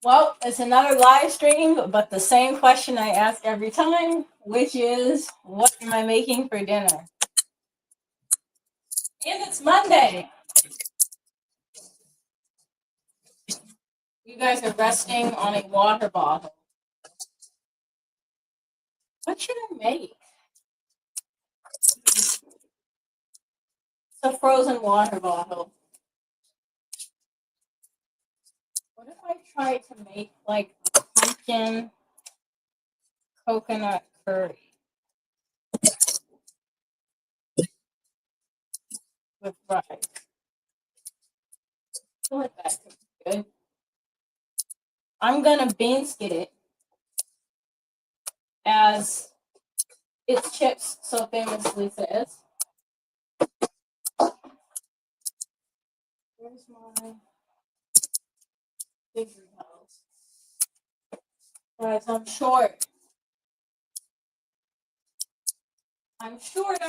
Well, it's another live stream, but the same question I ask every time, which is, what am I making for dinner? And it's Monday. You guys are resting on a water bottle. What should I make? It's a frozen water bottle. What if I try to make like a pumpkin coconut curry with rice? I feel like that could be good. I'm gonna basket it as its chips so famously says. Where's my figure house? Guys, I'm short. I'm short.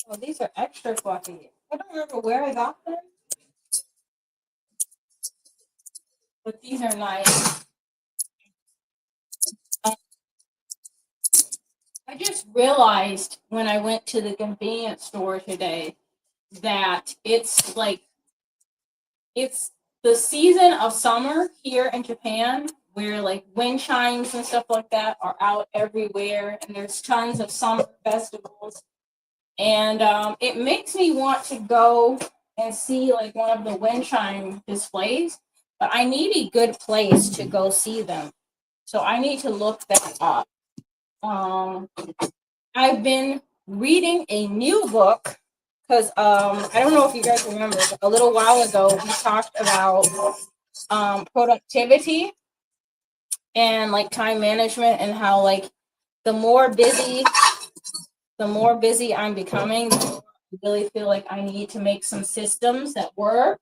Oh, these are extra fluffy. I don't remember where I got them, but these are nice. I just realized when I went to the convenience store today that it's the season of summer here in Japan where like wind chimes and stuff like that are out everywhere and there's tons of summer festivals. And it makes me want to go and see like one of the wind chime displays, but I need a good place to go see them. So I need to look that up. Um, I've been reading a new book because I don't know if you guys remember, but a little while ago we talked about productivity and like time management and how like the more busy I'm becoming, the more I really feel like I need to make some systems that work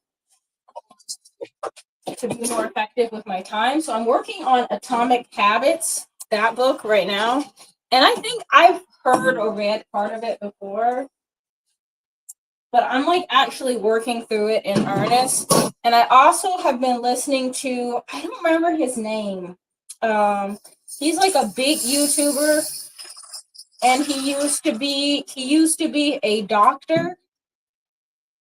to be more effective with my time. So I'm working on Atomic Habits, that book right now. And I think I've heard or read part of it before, but I'm like actually working through it in earnest. And I also have been listening to, I don't remember his name. He's like a big YouTuber and he used to be a doctor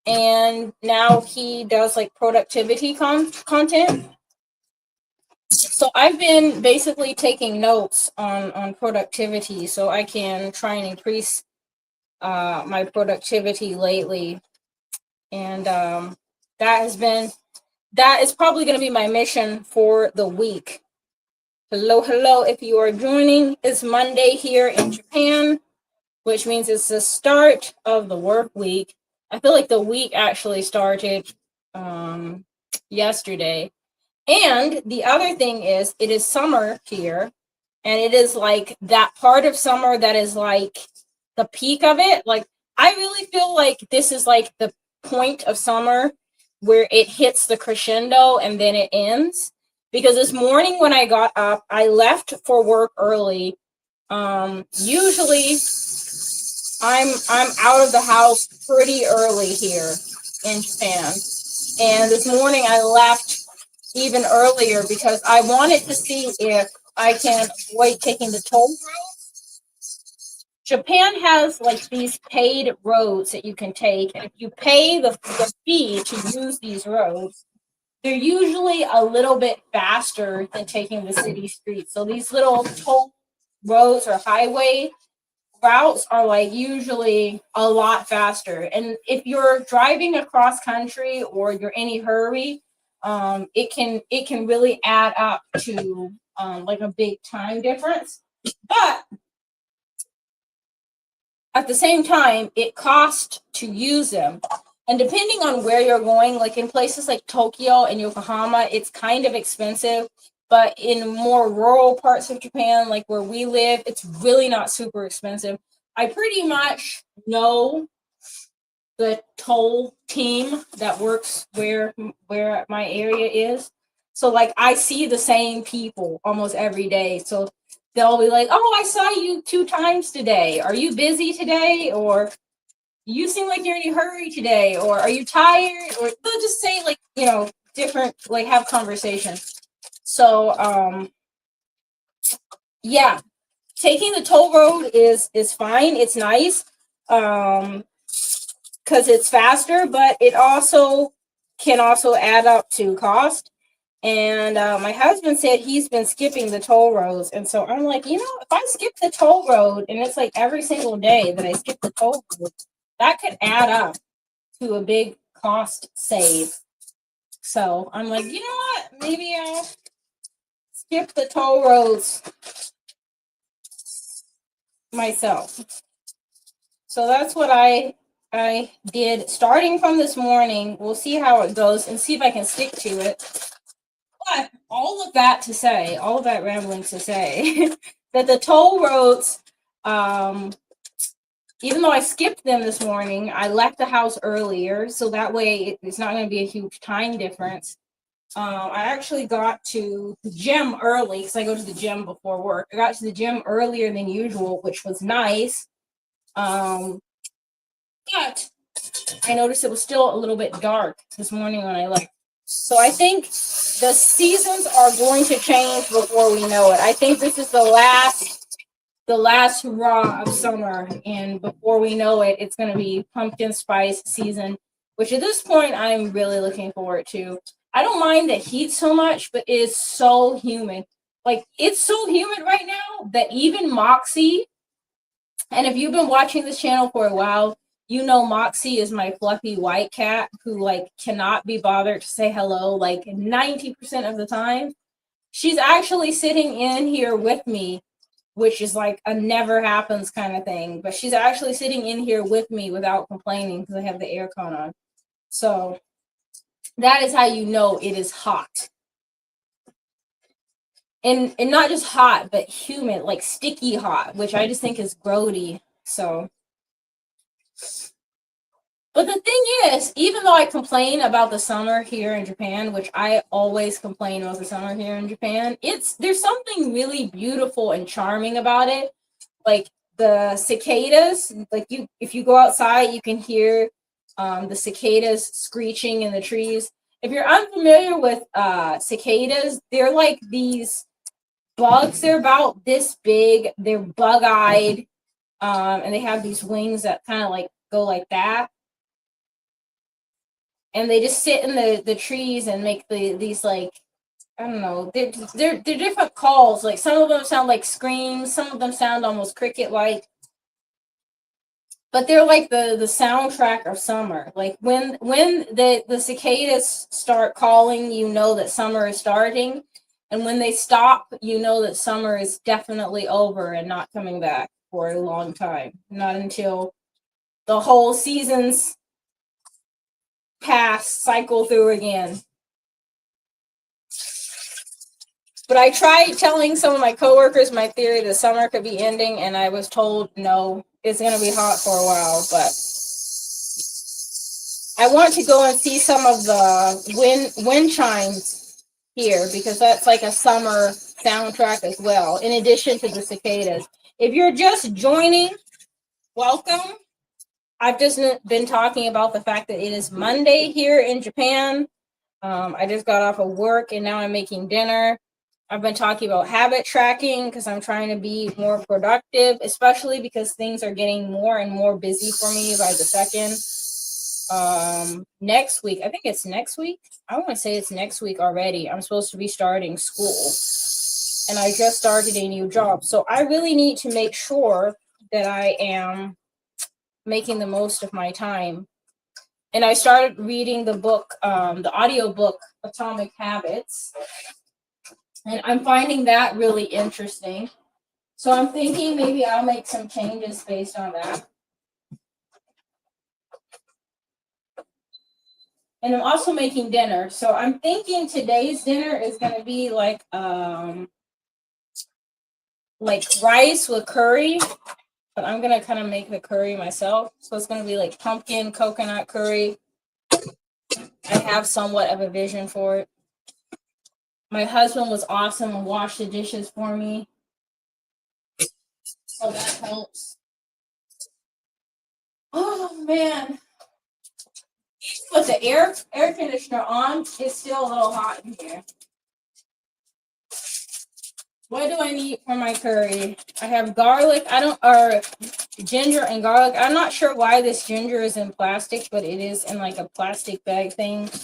and now he does like productivity content. So I've been basically taking notes on productivity so I can try and increase my productivity lately. And that is probably going to be my mission for the week. Hello, if you are joining, it's Monday here in Japan, which means it's the start of the work week. I feel like the week actually started yesterday. And the other thing is, it is summer here, and it is like that part of summer that is like the peak of it. Like, I really feel like this is like the point of summer where it hits the crescendo and then it ends. Because this morning when I got up, I left for work early. Usually I'm out of the house pretty early here in Japan. And this morning I left even earlier because I wanted to see if I can avoid taking the toll road. Japan has like these paid roads that you can take, and if you pay the fee to use these roads, they're usually a little bit faster than taking the city streets. So these little toll roads or highway routes are like usually a lot faster. And if you're driving across country or you're in a hurry, it can really add up to like a big time difference. But at the same time, it costs to use them. And depending on where you're going, like in places like Tokyo and Yokohama, it's kind of expensive. But in more rural parts of Japan, like where we live, it's really not super expensive. I pretty much know the toll team that works where my area is. So like I see the same people almost every day. So they'll be like, "Oh, I saw you 2 times today. Are you busy today?" Or "You seem like you're in a hurry today," or "Are you tired?" Or they'll just say like, different, like have conversations. So yeah, taking the toll road is fine. It's nice. Because it's faster, but it also can also add up to cost. And my husband said he's been skipping the toll roads, and so I'm like, if I skip the toll road, and it's like every single day that I skip the toll road, that could add up to a big cost save. So I'm like, you know what? Maybe I'll skip the toll roads myself. So that's what I did starting from this morning. We'll see how it goes and see if I can stick to it. But all of that rambling to say that the toll roads, even though I skipped them this morning, I left the house earlier, so that way it's not going to be a huge time difference. I actually got to the gym early because I go to the gym before work. I got to the gym earlier than usual, which was nice. But I noticed it was still a little bit dark this morning when I left. So I think the seasons are going to change before we know it. I think this is the last hurrah of summer, and before we know it, it's going to be pumpkin spice season, which at this point I'm really looking forward to. I don't mind the heat so much, but it is so humid. Like, it's so humid right now that even Moxie, and if you've been watching this channel for a while, Moxie is my fluffy white cat who like cannot be bothered to say hello like 90% of the time. She's actually sitting in here with me, which is like a never happens kind of thing. But she's actually sitting in here with me without complaining because I have the aircon on. So that is how you know it is hot. And not just hot, but humid, like sticky hot, which I just think is grody. So, but the thing is, even though I complain about the summer here in Japan, which I always complain about the summer here in Japan, there's something really beautiful and charming about it. Like the cicadas, like if you go outside, you can hear the cicadas screeching in the trees. If you're unfamiliar with cicadas, they're like these bugs. They're about this big. They're bug-eyed, and they have these wings that kind of like go like that. And they just sit in the trees and make these like, I don't know, they're different calls. Like some of them sound like screams, some of them sound almost cricket-like. But they're like the soundtrack of summer. Like when the cicadas start calling, you know that summer is starting. And when they stop, you know that summer is definitely over and not coming back for a long time. Not until the whole seasons pass, cycle through again. But I tried telling some of my coworkers my theory that summer could be ending, and I was told no, it's going to be hot for a while. But I want to go and see some of the wind chimes here because that's like a summer soundtrack as well, in addition to the cicadas. If you're just joining, welcome. I've just been talking about the fact that it is Monday here in Japan. I just got off of work and now I'm making dinner. I've been talking about habit tracking because I'm trying to be more productive, especially because things are getting more and more busy for me by the second. Next week, I think it's next week. I want to say it's next week already. I'm supposed to be starting school and I just started a new job. So I really need to make sure that I am making the most of my time. And I started reading the book, the audio book, Atomic Habits. And I'm finding that really interesting. So I'm thinking maybe I'll make some changes based on that. And I'm also making dinner. So I'm thinking today's dinner is going to be like rice with curry. but I'm gonna kind of make the curry myself. So it's gonna be like pumpkin coconut curry. I have somewhat of a vision for it. My husband was awesome and washed the dishes for me, so that helps. Oh man, with the air conditioner on, it's still a little hot in here. What do I need for my curry? I have garlic. Or ginger and garlic. I'm not sure why this ginger is in plastic, but it is in like a plastic bag thing. And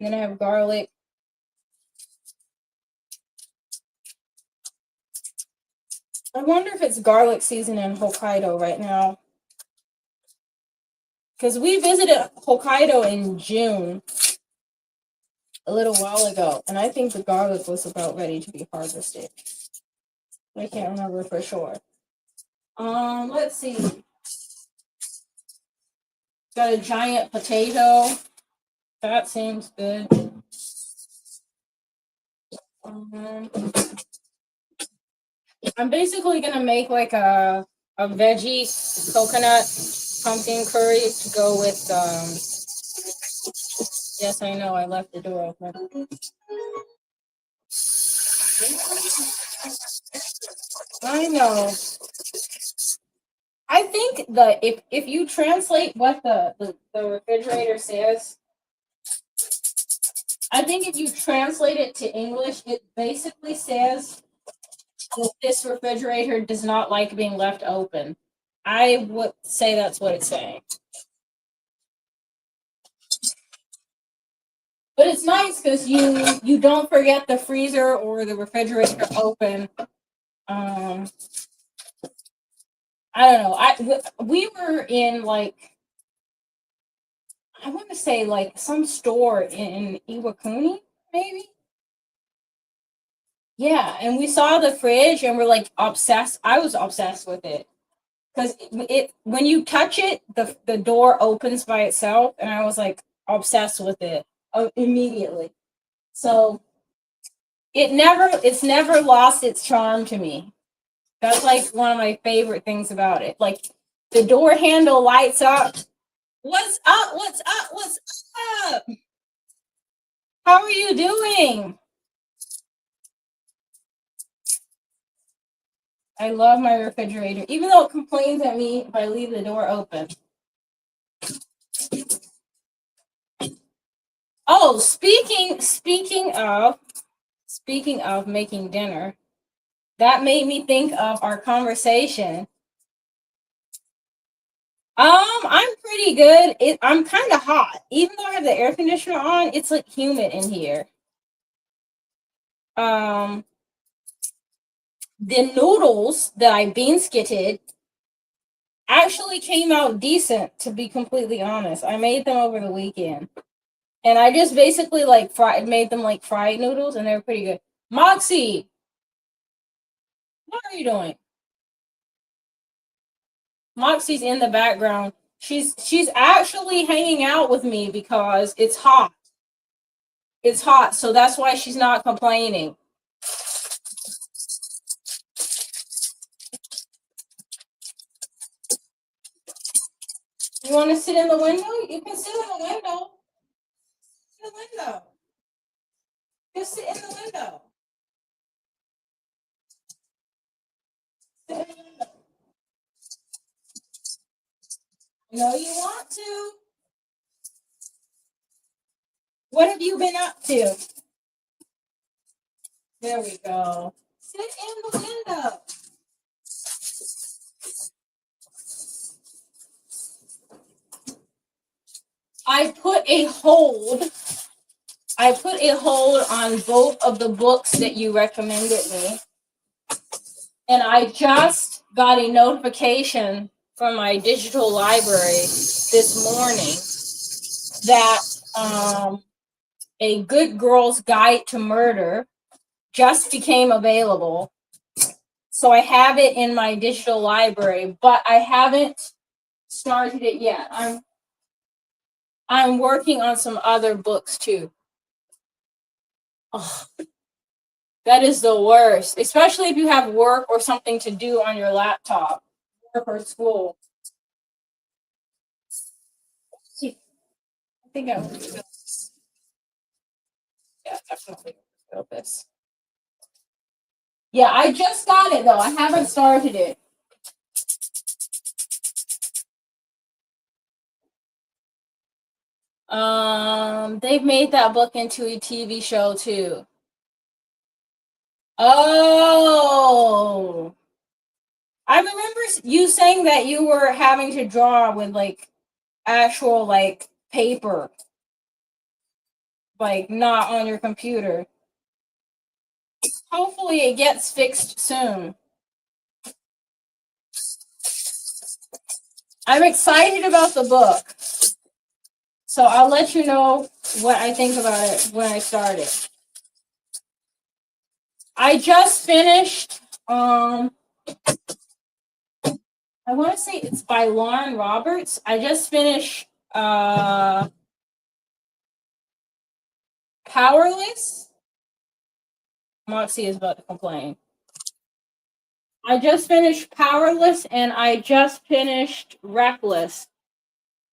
then I have garlic. I wonder if it's garlic season in Hokkaido right now. Because we visited Hokkaido in June a little while ago, and I think the garlic was about ready to be harvested. I can't remember for sure. Let's see. Got a giant potato. That seems good. I'm basically gonna make like a veggie coconut pumpkin curry to go with yes, I know I left the door open. I know. I think if you translate what the refrigerator says, I think if you translate it to English, it basically says that this refrigerator does not like being left open. I would say that's what it's saying. But it's nice because you don't forget the freezer or the refrigerator open. I don't know. We were in like I want to say like some store in Iwakuni, maybe. Yeah, and we saw the fridge and we're like obsessed. I was obsessed with it because it when you touch it, the door opens by itself, and I was like obsessed with it immediately. So it's never lost its charm to me. That's like one of my favorite things about it. Like the door handle lights up. What's up? What's up? What's up? How are you doing? I love my refrigerator, even though it complains at me if I leave the door open. Oh, speaking of making dinner, that made me think of our conversation. I'm pretty good. I'm kind of hot, even though I have the air conditioner on. It's like humid in here. The noodles that I bean skitted actually came out decent, to be completely honest. I made them over the weekend. And I just basically like made them like fried noodles, and they're pretty good. Moxie, what are you doing? Moxie's in the background. She's actually hanging out with me because it's hot. It's hot, so that's why she's not complaining. You want to sit in the window? You can sit in the window. In the window. Just sit in the window. Sit in the window. No, you want to. What have you been up to? There we go. Sit in the window. I put a hold on both of the books that you recommended me. And I just got a notification from my digital library this morning that A Good Girl's Guide to Murder just became available. So I have it in my digital library, but I haven't started it yet. I'm working on some other books too. Oh, that is the worst, especially if you have work or something to do on your laptop. for her school. I think I want to this. Yeah, definitely feel this. Yeah, I just got it though. I haven't started it. They've made that book into a TV show too. Oh, I remember you saying that you were having to draw with like actual like paper, like not on your computer. Hopefully it gets fixed soon. I'm excited about the book. So I'll let you know what I think about it when I start it. I just finished I want to say it's by Lauren Roberts. I just finished Powerless. Moxie is about to complain. I just finished Powerless and I just finished Reckless.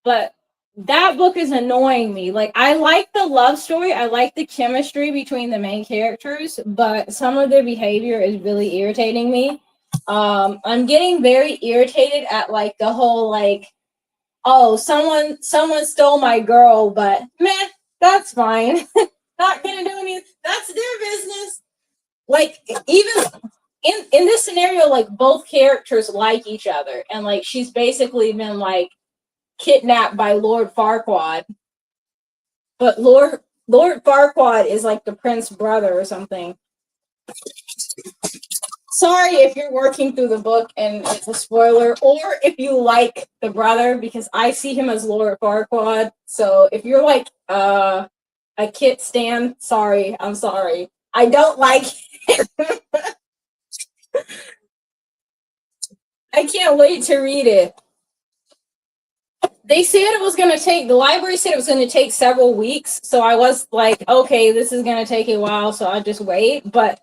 But that book is annoying me. Like, I like the love story, I like the chemistry between the main characters, but some of their behavior is really irritating me. I'm getting very irritated at like the whole like, oh, someone stole my girl, but meh, that's fine. Not gonna do anything. That's their business. Like, even in this scenario, like both characters like each other, and like she's basically been like kidnapped by Lord Farquaad. But Lord Farquaad is like the prince brother or something. Sorry if you're working through the book and it's a spoiler, or if you like the brother, because I see him as Lord Farquaad. So if you're like a Kit stan, sorry, I'm sorry. I don't like him. I can't wait to read it. They said it was going to take, the library said it was going to take several weeks. So I was like, okay, this is going to take a while, so I'll just wait. But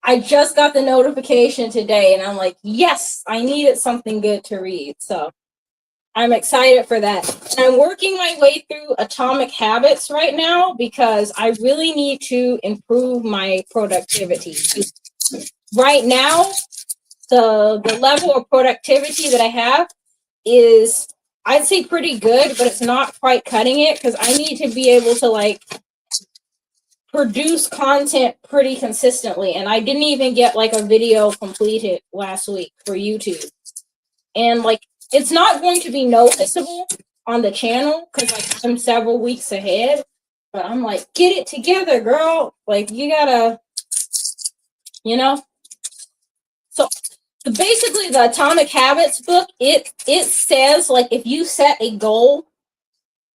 I just got the notification today and I'm like, yes, I needed something good to read. So I'm excited for that. And I'm working my way through Atomic Habits right now because I really need to improve my productivity. Right now, the level of productivity that I have is, I'd say, pretty good, but it's not quite cutting it because I need to be able to like produce content pretty consistently. And I didn't even get like a video completed last week for YouTube. And like, it's not going to be noticeable on the channel because like I'm several weeks ahead. But I'm like, get it together, girl. Like, you gotta, you know. So basically, the Atomic Habits book, it says like if you set a goal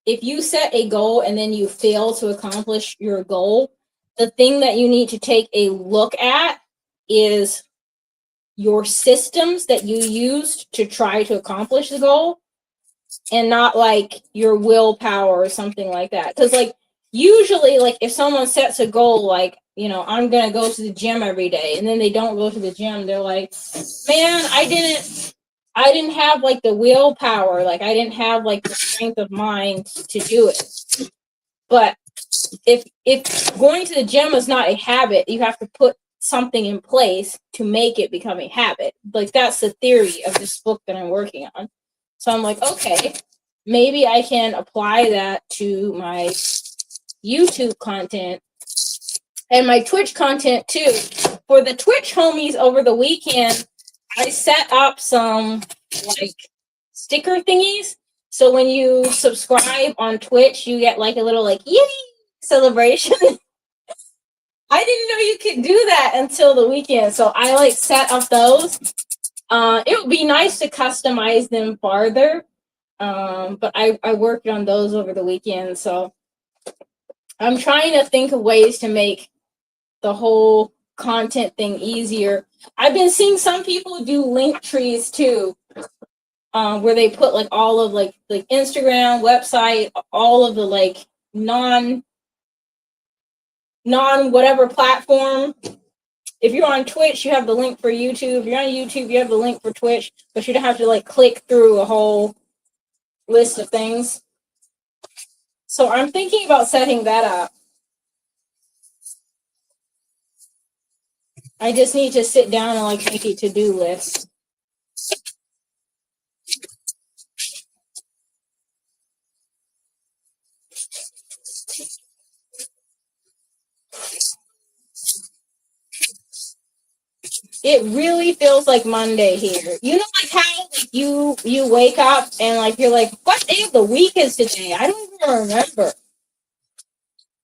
and then you fail to accomplish your goal, the thing that you need to take a look at is your systems that you used to try to accomplish the goal, and not like your willpower or something like that. Because like usually, like if someone sets a goal like, you know, I'm gonna go to the gym every day, and then they don't go to the gym, they're like, man, I didn't have like the willpower, like I didn't have like the strength of mind to do it. But if going to the gym is not a habit, you have to put something in place to make it become a habit. Like, that's the theory of this book that I'm working on. So I'm like, okay, maybe I can apply that to my YouTube content and my Twitch content too. For the Twitch homies over the weekend, I set up some like sticker thingies. So when you subscribe on Twitch, you get like a little like yay celebration. I didn't know you could do that until the weekend. So I like set up those. It would be nice to customize them farther. But I worked on those over the weekend. So I'm trying to think of ways to make the whole content thing easier. I've been seeing some people do link trees too, where they put like all of like Instagram, website, all of the like non whatever platform If you're on Twitch, you have the link for YouTube. If you're on YouTube, you have the link for Twitch, but you don't have to like click through a whole list of things. So I'm thinking about setting that up. I just need to sit down and like make a to-do list. It really feels like Monday here. You know, like how like, you wake up and like you're like, what day of the week is today? I don't even remember.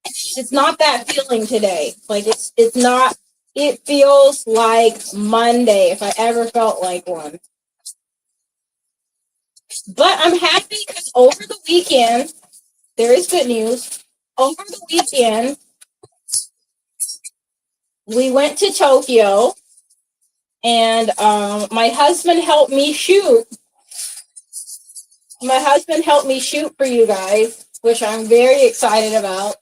It's not that feeling today. Like it's not. It feels like Monday if I ever felt like one. But I'm happy because over the weekend, there is good news. Over the weekend, we went to Tokyo, and my husband helped me shoot. My husband helped me shoot for you guys, which I'm very excited about.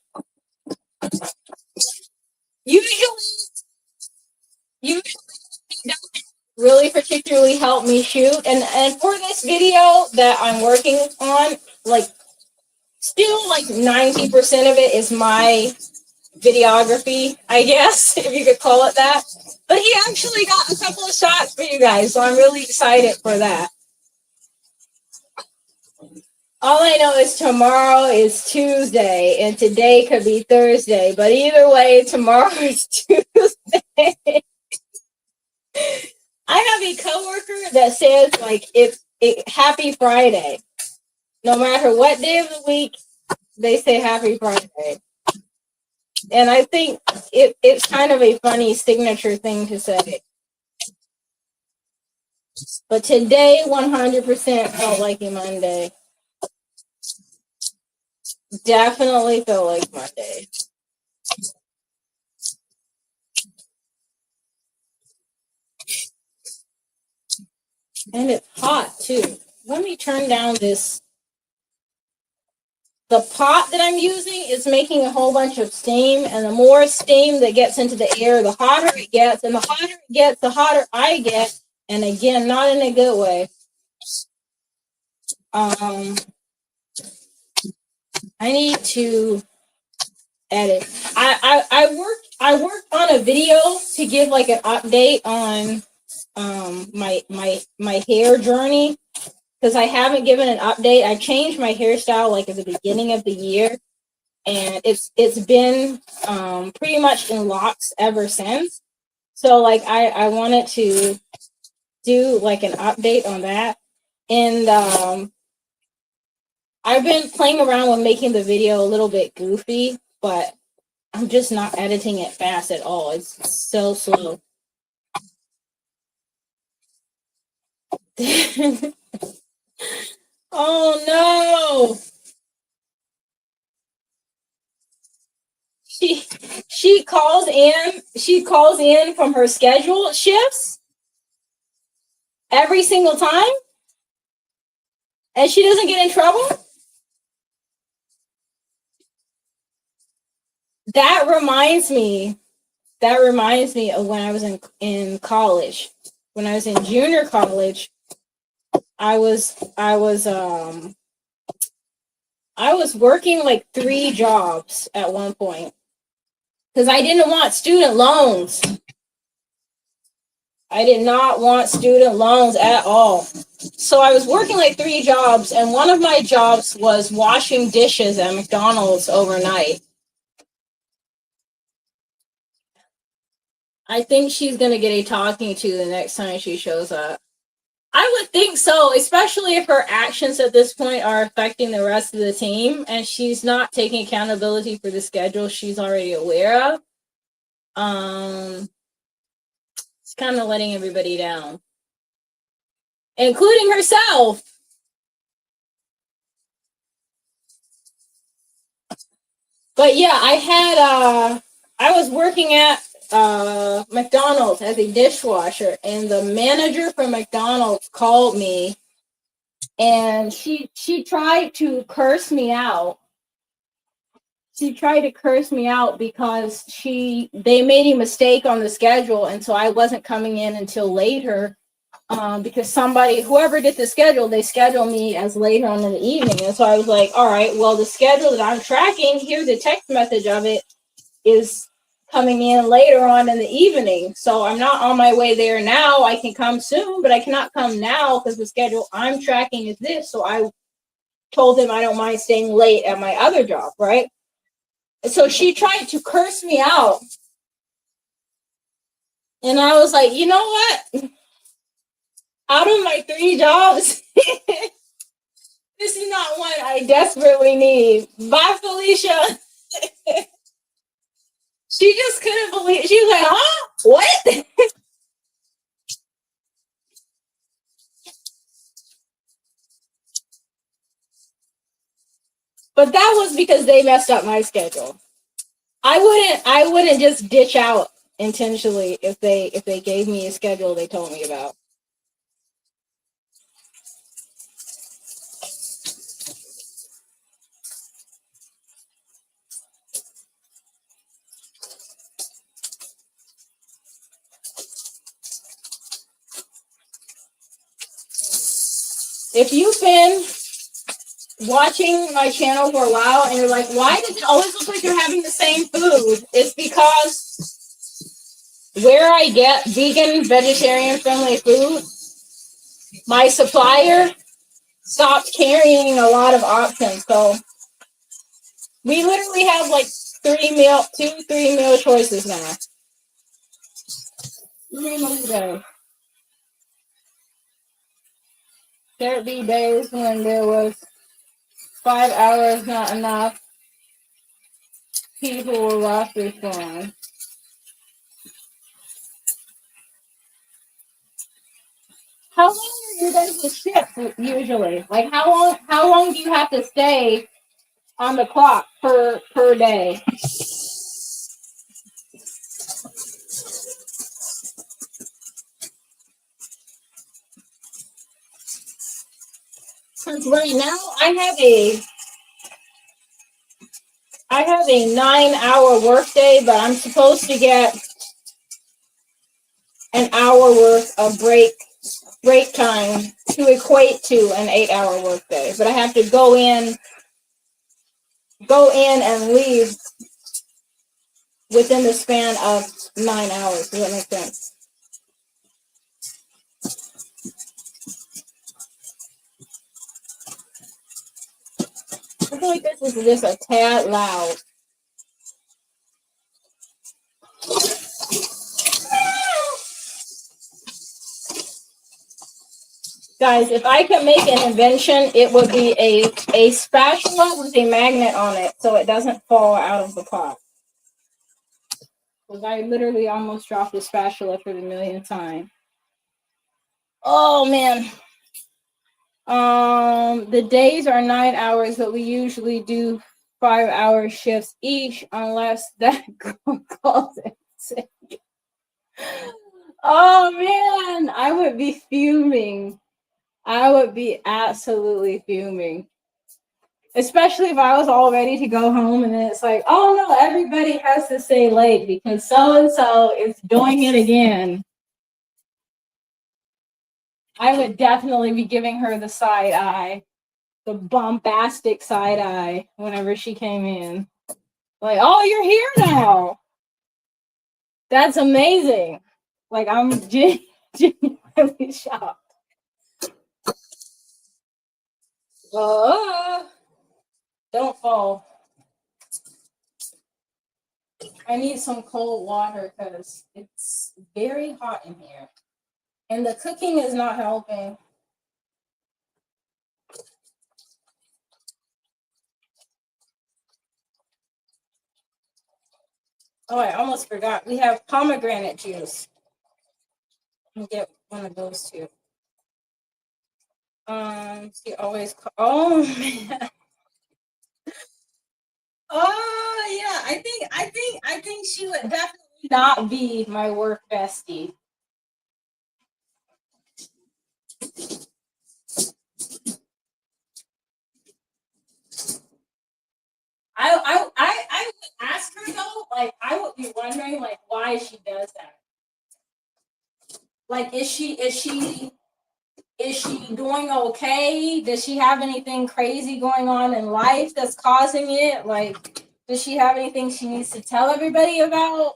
Usually he doesn't really particularly help me shoot, and for this video that I'm working on, like still like 90% of it is my videography, I guess, if you could call it that. But he actually got a couple of shots for you guys, so I'm really excited for that. All I know is tomorrow is Tuesday, and today could be Thursday, but either way, tomorrow is Tuesday. I have a coworker that says, like, Happy Friday. No matter what day of the week, they say Happy Friday. And I think it's kind of a funny signature thing to say. But today, 100% felt like a Monday. Definitely felt like Monday. And it's hot, too. Let me turn down this. The pot that I'm using is making a whole bunch of steam, and the more steam that gets into the air, the hotter it gets, and the hotter it gets, the hotter I get, and again, not in a good way. I need to edit. I worked on a video to give like an update on my hair journey, because I haven't given an update. I changed my hairstyle like at the beginning of the year, and it's been pretty much in locks ever since. So like I wanted to do like an update on that, and I've been playing around with making the video a little bit goofy, but I'm just not editing it fast at all. It's so slow. Oh no. She calls in from her scheduled shifts every single time, and she doesn't get in trouble. That reminds me of when I was in college. When I was in junior college, I was working like 3 jobs at one point because I didn't want student loans. I did not want student loans at all. So I was working like 3 jobs, and one of my jobs was washing dishes at McDonald's overnight. I think she's going to get a talking to the next time she shows up. I would think so, especially if her actions at this point are affecting the rest of the team and she's not taking accountability for the schedule she's already aware of. It's kind of letting everybody down, including herself. But yeah, I was working at McDonald's as a dishwasher, and the manager from McDonald's called me, and she tried to curse me out. she tried to curse me out because they made a mistake on the schedule, and so I wasn't coming in until later. Because whoever did the schedule, they scheduled me as later on in the evening. And so I was like, all right, well, the schedule that I'm tracking, here's a text message of it, is coming in later on in the evening. So I'm not on my way there now. I can come soon, but I cannot come now because the schedule I'm tracking is this. So I told him I don't mind staying late at my other job, right? And so she tried to curse me out. And I was like, you know what? Out of my 3 jobs, this is not one I desperately need. Bye, Felicia. She just couldn't believe. She was like, huh? What? But that was because they messed up my schedule. I wouldn't just ditch out intentionally if they gave me a schedule they told me about. If you've been watching my channel for a while and you're like, why does it always look like you're having the same food? It's because where I get vegan, vegetarian friendly food, my supplier stopped carrying a lot of options. So we literally have like 3 meal choices now. There'd be days when there was 5 hours not enough. People were lost respond. How long are you guys' shift usually? Like how long do you have to stay on the clock per day? Since right now I have a 9-hour workday, but I'm supposed to get an hour worth of break time to equate to an 8-hour workday. But I have to go in and leave within the span of 9 hours. Does that make sense? I feel like this is just a tad loud. Guys, if I could make an invention, it would be a spatula with a magnet on it so it doesn't fall out of the pot. Because I literally almost dropped the spatula for the millionth time. Oh, man. The days are 9 hours, but we usually do 5-hour shifts each unless that girl calls it sick. Oh, man. I would be fuming. I would be absolutely fuming. Especially if I was all ready to go home and then it's like, oh no, everybody has to stay late because so-and-so is doing it again. I would definitely be giving her the side eye, the bombastic side eye whenever she came in. Like, oh, you're here now. That's amazing. Like, I'm genuinely shocked. Don't fall. I need some cold water because it's very hot in here. And the cooking is not helping. Oh, I almost forgot. We have pomegranate juice. Let me get one of those too. She always oh man. Oh yeah, I think she would definitely not be my work bestie. I why she does that. Like, is she doing okay? Does she have anything crazy going on in life that's causing it? Like, does she have anything she needs to tell everybody about?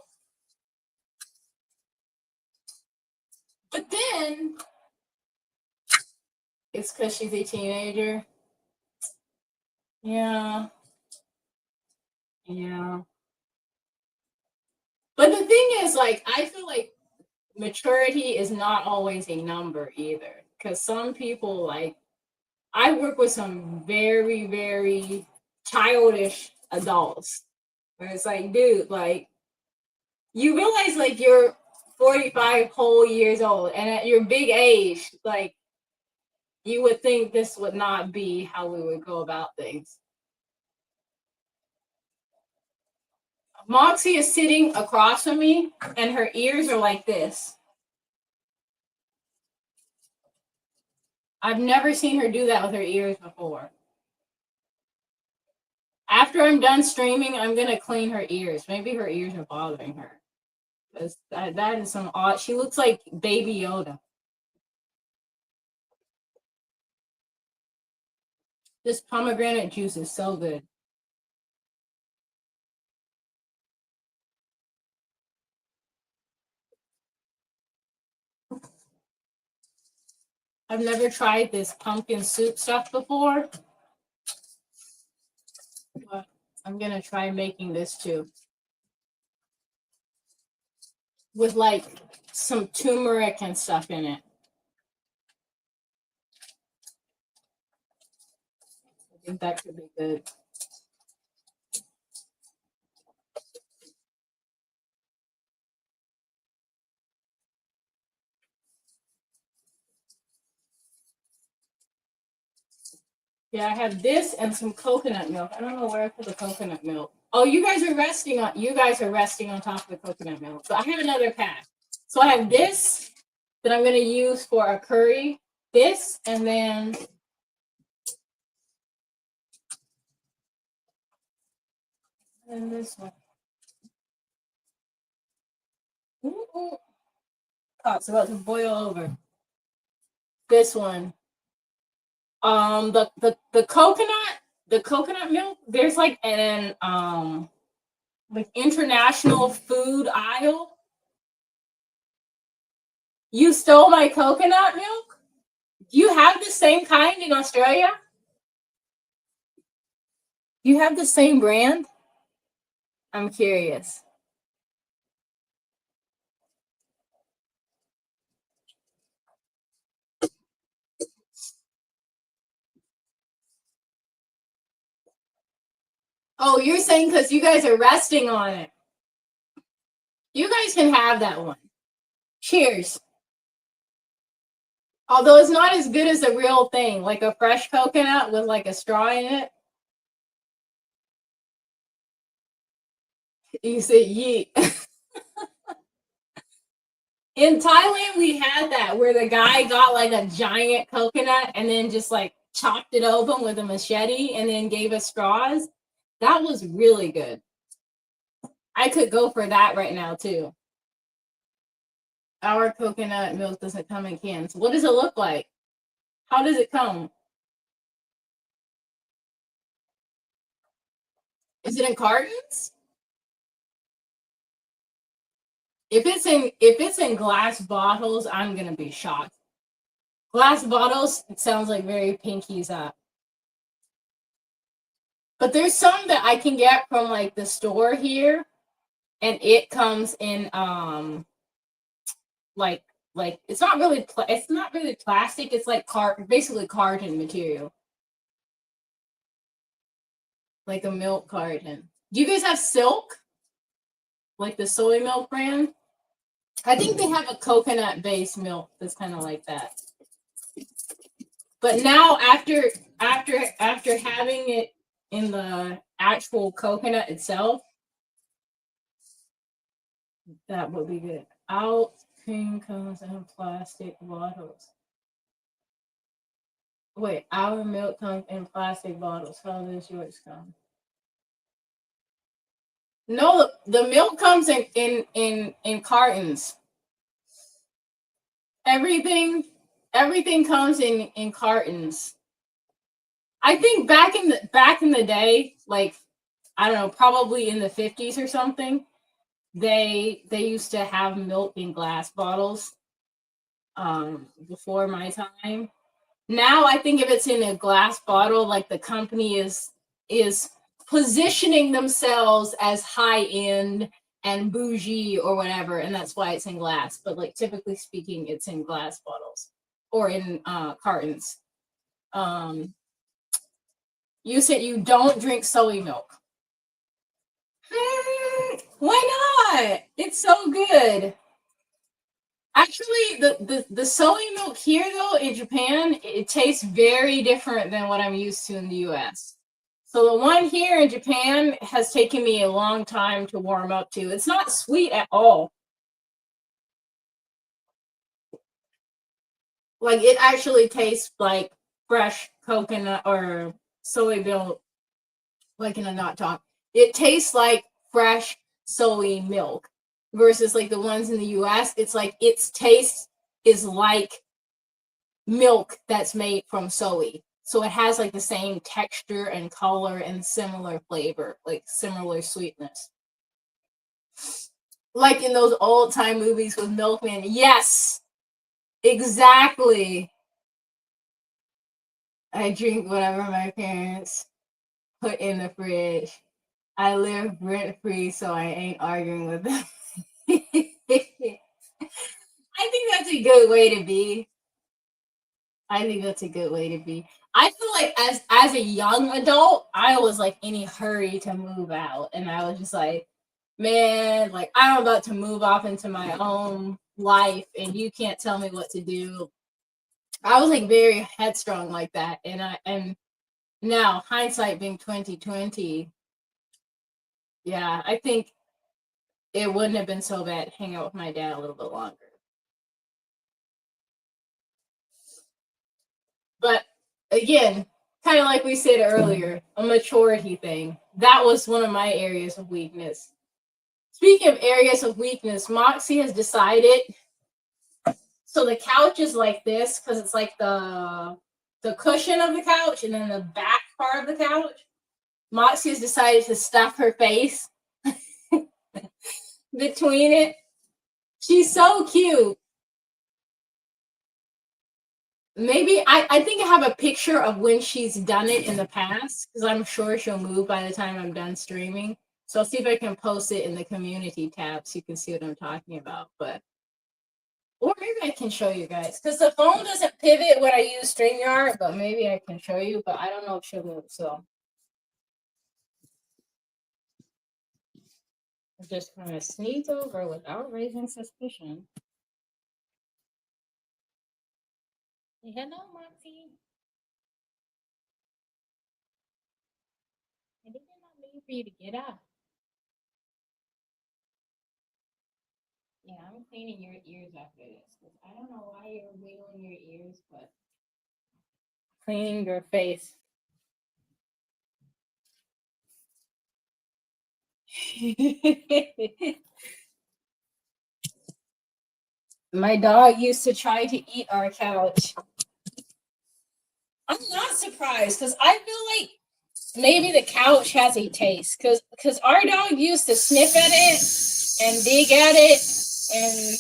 But then it's because she's a teenager. Yeah. Yeah. But the thing is, like, I feel like maturity is not always a number either. Because some people, like, I work with some very, very childish adults where it's like, dude, like, you realize, like, you're 45 whole years old, and at your big age, like, you would think this would not be how we would go about things. Moxie is sitting across from me, and her ears are like this. I've never seen her do that with her ears before. After I'm done streaming, I'm gonna clean her ears. Maybe her ears are bothering her. That is some odd. She looks like Baby Yoda. This pomegranate juice is so good. I've never tried this pumpkin soup stuff before, but I'm gonna try making this too. With like some turmeric and stuff in it. I think that could be good. Yeah, I have this and some coconut milk. I don't know where I put the coconut milk. Oh, you guys are resting on top of the coconut milk. So I have another pack. So I have this that I'm gonna use for a curry. This and then this one. Ooh. Oh, it's about to boil over. This one. The coconut milk. There's like an like international food aisle. You stole my coconut milk? Do you have the same kind in Australia? You have the same brand? I'm curious. Oh, you're saying because you guys are resting on it. You guys can have that one. Cheers. Although it's not as good as the real thing, like a fresh coconut with like a straw in it. You say yeet. In Thailand, we had that where the guy got like a giant coconut and then just like chopped it open with a machete and then gave us straws. That was really good. I could go for that right now too. Our coconut milk doesn't come in cans. What does it look like? How does it come? Is it in cartons? If it's in glass bottles, I'm gonna be shocked. Glass bottles, it sounds like very pinkies up. But there's some that I can get from like the store here, and it comes in like it's not really plastic. It's like basically carton material, like a milk carton. Do you guys have Silk, like the soy milk brand? I think they have a coconut based milk that's kind of like that. But now after having it in the actual coconut itself, that would be good. Out cream comes in plastic bottles. Wait, our milk comes in plastic bottles. How does yours come? No, the milk comes in cartons. Everything everything comes in cartons. I think back in the day, like I don't know, probably in the 50s or something, they used to have milk in glass bottles before my time. Now I think if it's in a glass bottle, like the company is positioning themselves as high end and bougie or whatever, and that's why it's in glass. But like typically speaking, it's in glass bottles or in cartons. Um, you said you don't drink soy milk. Why not? It's so good. Actually, the soy milk here though in Japan, it tastes very different than what I'm used to in the US. So the one here in Japan has taken me a long time to warm up to. It's not sweet at all. Like it actually tastes like fresh coconut or soy milk, like in a nut talk. It tastes like fresh soy milk versus like the ones in the US. It's like its taste is like milk that's made from soy. So it has like the same texture and color and similar flavor, like similar sweetness. Like in those old time movies with milkman. Yes, exactly. I drink whatever my parents put in the fridge. I live rent free, so I ain't arguing with them. I think that's a good way to be. I think that's a good way to be. I feel like as a young adult, I was like in a hurry to move out, and I was just like, man, like I'm about to move off into my own life, and you can't tell me what to do. I was like very headstrong like that, and now hindsight being 2020, yeah, I think it wouldn't have been so bad hanging out with my dad a little bit longer. But again, kind of like we said earlier, a maturity thing. That was one of my areas of weakness. Speaking of areas of weakness, Moxie has decided. So the couch is like this because it's like the cushion of the couch and then the back part of the couch. Moxie has decided to stuff her face between it. She's so cute. Maybe I think I have a picture of when she's done it in the past because I'm sure she'll move by the time I'm done streaming. So I'll see if I can post it in the community tab so you can see what I'm talking about. But or maybe I can show you guys because the phone doesn't pivot when I use StreamYard, but maybe I can show you. But I don't know if she'll move, so I just kind of sneeze over without raising suspicion. Say hello, Moxie. I did not mean for you to get up. Yeah, I'm cleaning your ears after this because I don't know why you're wiggling your ears, but cleaning your face. My dog used to try to eat our couch. I'm not surprised because I feel like maybe the couch has a taste because our dog used to sniff at it and dig at it and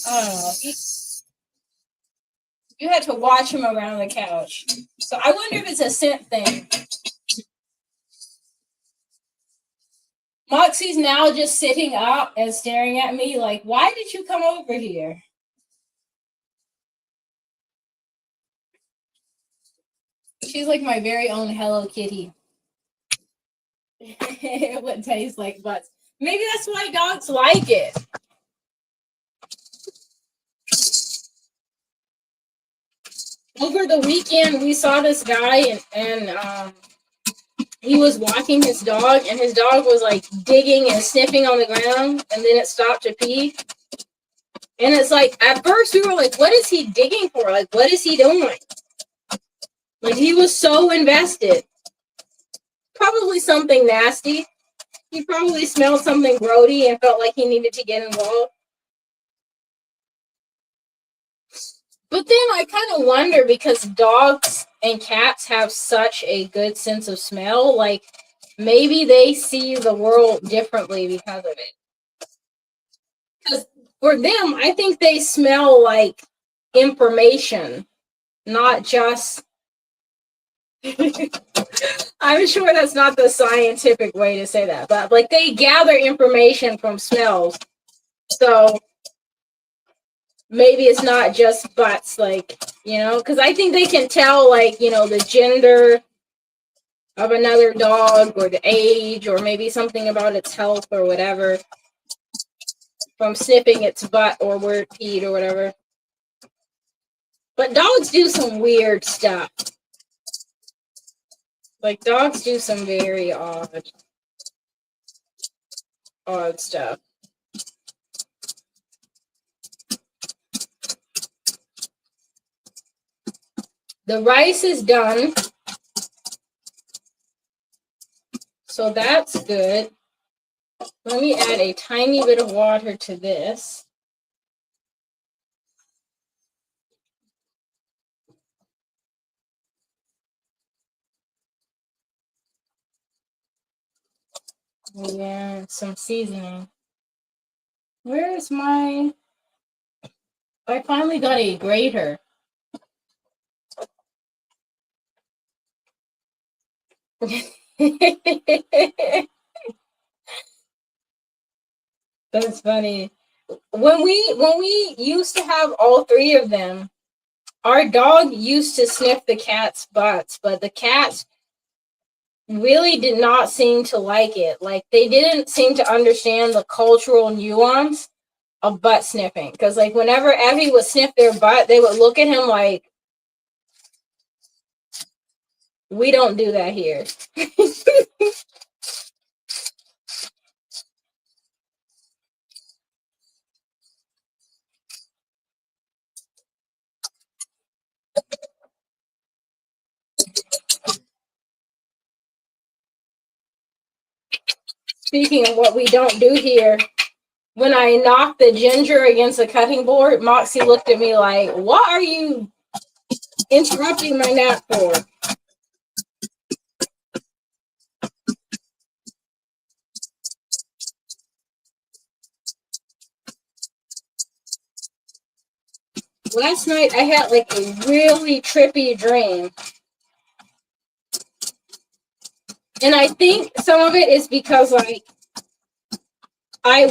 I don't know. You had to watch him around the couch. So I wonder if it's a scent thing. Moxie's now just sitting up and staring at me like, why did you come over here? She's like my very own Hello Kitty. What tastes like butts. Maybe that's why dogs like it. Over the weekend, we saw this guy and he was walking his dog, and his dog was like digging and sniffing on the ground, and then it stopped to pee. And it's like, at first we were like, what is he digging for? Like, what is he doing? Like, he was so invested. Probably something nasty. He probably smelled something grody and felt like he needed to get involved. But then I kind of wonder, because dogs and cats have such a good sense of smell, like maybe they see the world differently because of it. Because for them, I think they smell like information, not just. I'm sure that's not the scientific way to say that, but like they gather information from smells. So maybe it's not just butts, like, because I think they can tell, like, the gender of another dog or the age or maybe something about its health or whatever from sniffing its butt or where it peed or whatever. But dogs do some weird stuff. Like, dogs do some very odd stuff. The rice is done. So that's good. Let me add a tiny bit of water to this. Yeah, some seasoning. Where is my... I finally got a grater. That's funny. When we used to have all three of them, our dog used to sniff the cat's butts, but the cats really did not seem to like it. Like, they didn't seem to understand the cultural nuance of butt sniffing. Because, like, whenever Evie would sniff their butt, they would look at him like, we don't do that here. Speaking of what we don't do here, when I knocked the ginger against the cutting board, Moxie looked at me like, what are you interrupting my nap for? Last night I had like a really trippy dream. And I think some of it is because, like, I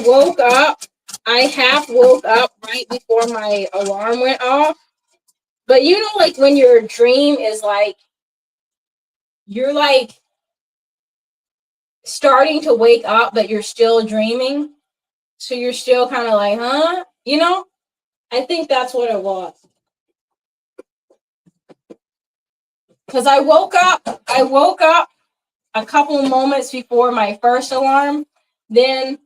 half woke up right before my alarm went off. But like when your dream is like, you're like starting to wake up, but you're still dreaming. So you're still kind of like, huh? I think that's what it was. Because I woke up a couple moments before my first alarm. Then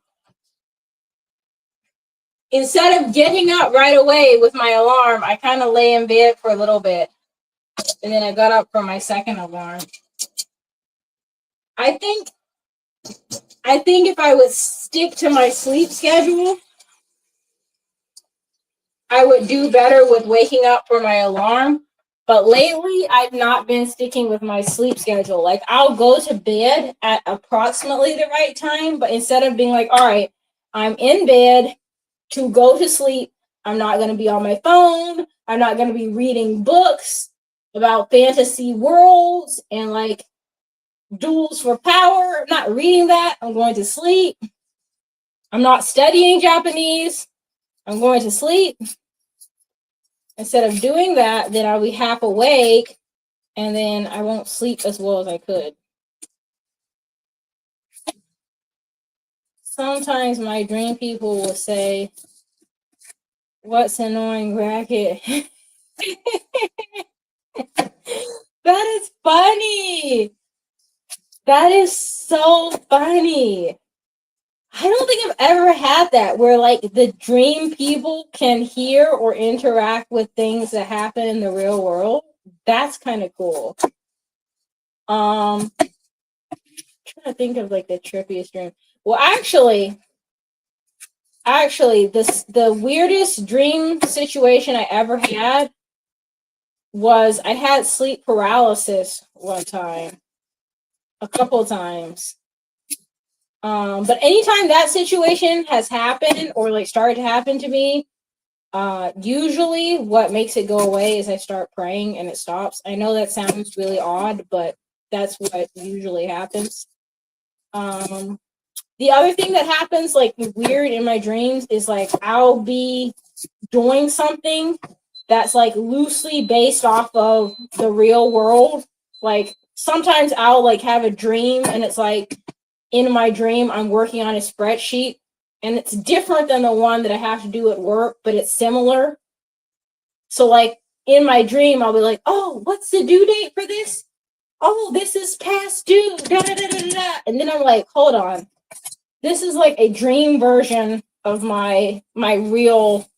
instead of getting up right away with my alarm, I kind of lay in bed for a little bit. And then I got up for my second alarm. I think if I would stick to my sleep schedule, I would do better with waking up for my alarm. But lately, I've not been sticking with my sleep schedule. Like, I'll go to bed at approximately the right time, but instead of being like, all right, I'm in bed to go to sleep, I'm not going to be on my phone. I'm not going to be reading books about fantasy worlds and, like, duels for power. I'm not reading that. I'm going to sleep. I'm not studying Japanese. I'm going to sleep. Instead of doing that, then I'll be half awake and then I won't sleep as well as I could. Sometimes my dream people will say, what's annoying racket? That is funny. That is so funny. I don't think I've ever had that where, like, the dream people can hear or interact with things that happen in the real world. That's kind of cool. I think of like the trippiest dream. Well, actually, the weirdest dream situation I ever had was I had sleep paralysis one time, a couple times. But anytime that situation has happened or like started to happen to me, usually what makes it go away is I start praying and it stops. I know that sounds really odd, but that's what usually happens. The other thing that happens, like weird in my dreams, is like I'll be doing something that's like loosely based off of the real world. Like sometimes I'll like have a dream and it's like in my dream I'm working on a spreadsheet and it's different than the one that I have to do at work, but it's similar. So like in my dream I'll be like, oh, what's the due date for this? Oh, this is past due. Da, da, da, da, da. And then I'm like, hold on. This is like a dream version of my real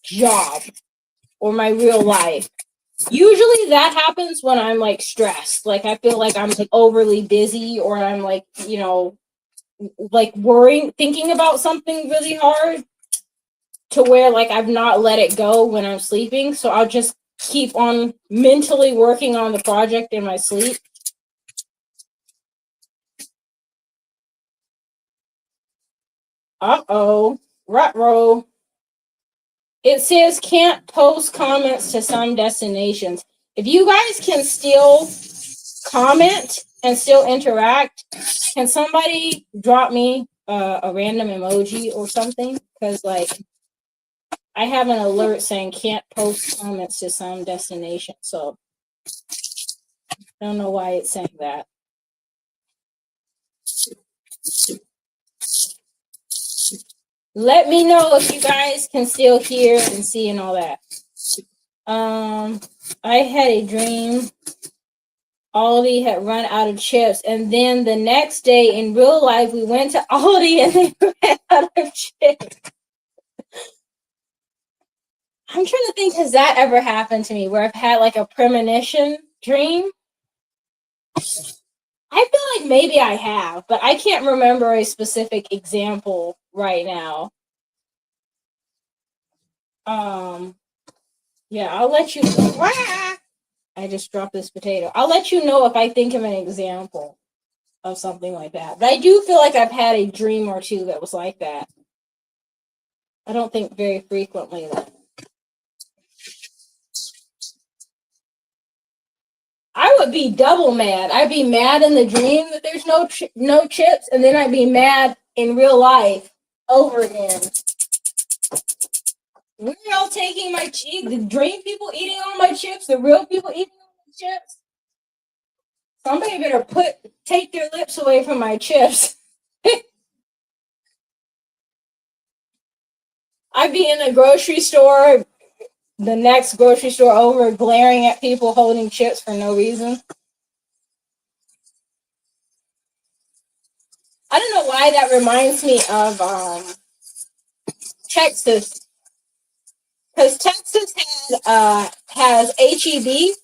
job or my real life. Usually that happens when I'm like stressed. Like I feel like I'm like overly busy or I'm like, you know, like worrying, thinking about something really hard to where like I've not let it go when I'm sleeping. So I'll just keep on mentally working on the project in my sleep. Uh-oh. Ruh-roh. It says can't post comments to some destinations. If you guys can still comment and still interact, can somebody drop me a random emoji or something? Because like I have an alert saying can't post comments to some destination. So I don't know why it's saying that. Let me know if you guys can still hear and see and all that. I had a dream Aldi had run out of chips, and then the next day in real life we went to Aldi and they ran out of chips. I'm trying to think, has that ever happened to me where I've had like a premonition dream? I feel like maybe I have, but I can't remember a specific example right now. Yeah, I'll let you. I just dropped this potato. I'll let you know if I think of an example of something like that. But I do feel like I've had a dream or two that was like that. I don't think very frequently though. I would be double mad. I'd be mad in the dream that there's no chips, and then I'd be mad in real life over again. We're all taking my chips. The dream people eating all my chips. The real people eating all my chips. Somebody better take their lips away from my chips. I'd be in the grocery store, the next grocery store over, glaring at people holding chips for no reason. I don't know why that reminds me of Texas, because Texas has HEB,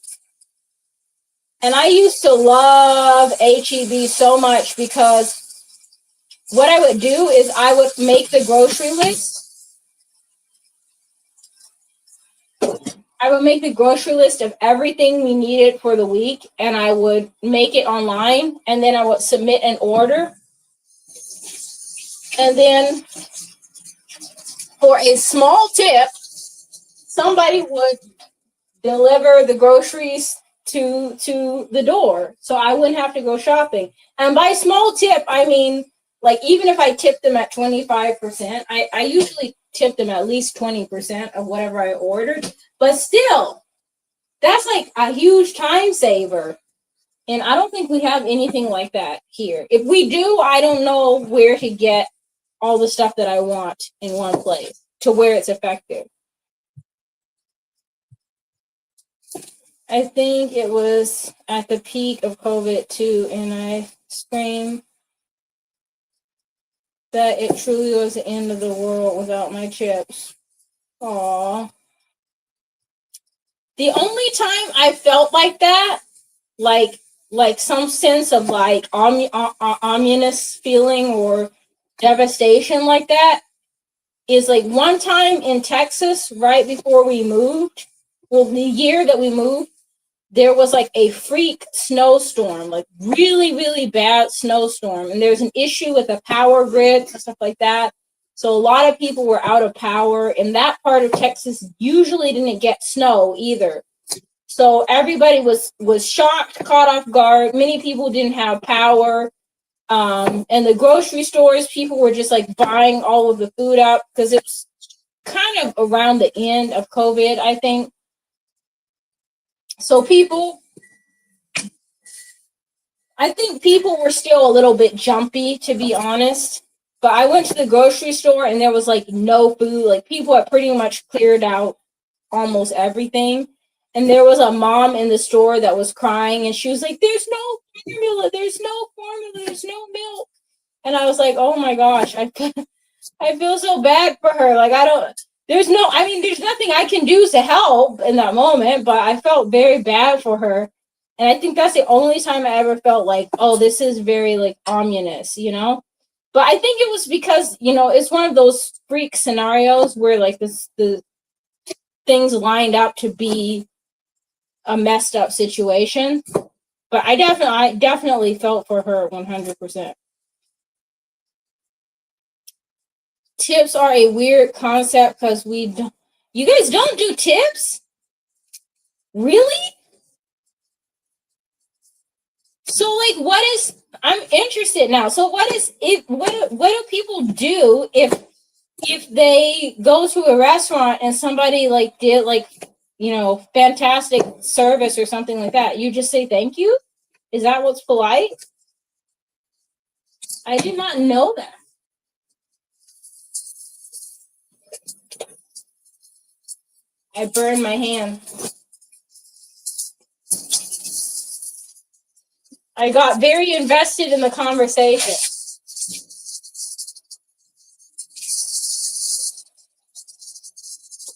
and I used to love HEB so much because what I would do is I would make the grocery list. I would make the grocery list of everything we needed for the week, and I would make it online, and then I would submit an order. And then for a small tip, somebody would deliver the groceries to the door, so I wouldn't have to go shopping. And by small tip, I mean, like, even if I tip them at 25%, I usually tip them at least 20% of whatever I ordered. But still, that's like a huge time saver. And I don't think we have anything like that here. If we do, I don't know where to get all the stuff that I want in one place to where it's effective. I think it was at the peak of COVID too, and I screamed that it truly was the end of the world without my chips. Aww. The only time I felt like that, like like some sense of like ominous feeling or devastation like that is like one time in Texas, right before we moved, well, the year that we moved, there was like a freak snowstorm, like really, really bad snowstorm. And there's an issue with the power grid and stuff like that. So a lot of people were out of power. And that part of Texas usually didn't get snow either. So everybody was shocked, caught off guard. Many people didn't have power. And the grocery stores, people were just like buying all of the food up because it was kind of around the end of COVID, I think. So I think people were still a little bit jumpy, to be honest. But I went to the grocery store and there was like no food. Like people had pretty much cleared out almost everything. And there was a mom in the store that was crying and she was like, there's no formula, there's no formula, there's no milk. And I was like, oh my gosh, I feel so bad for her. Like there's nothing I can do to help in that moment, but I felt very bad for her. And I think that's the only time I ever felt like, oh, this is very like ominous, you know? But I think it was because, you know, it's one of those freak scenarios where like the things lined up to be a messed up situation. But I definitely felt for her 100%. Tips are a weird concept because you guys don't do tips? Really? So like I'm interested now. So what do people do if they go to a restaurant and somebody like did like, you know, fantastic service or something like that? You just say thank you? Is that what's polite? I did not know that. I burned my hand. I got very invested in the conversation.